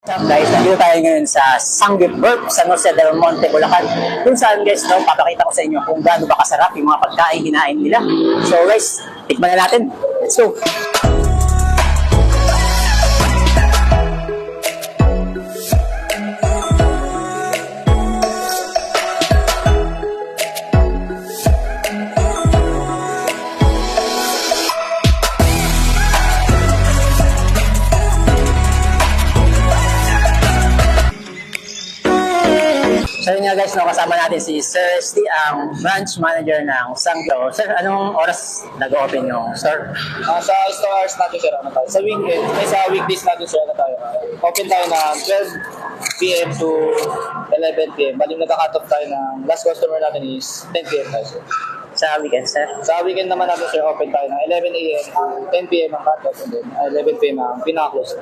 Guys, nandito tayo ngayon sa Sanggip Burp, San Jose del Monte, Bulacan. Kung saan guys, no, papakita ko sa inyo kung gaano ba kasarap yung mga pagkain hinain nila. So guys, tikman na natin. Let's go! So yun nga guys, no, kasama natin si Sir Steve, ang branch manager ng Sangyo. Sir, anong oras nag-open yung store? Sa stores natin sir, ano tayo? Sa weekend, sa weekdays natin sir, ano tayo? Open tayo na 12 p.m. to 11 p.m. Bali nagka-cut off tayo ng last customer natin is 10 p.m. tayo sir. Sa weekend, sir? Sa weekend naman natin sir, open tayo ng 11 a.m. to 10 p.m. ang cut off and then 11 p.m. ang pinaka-close.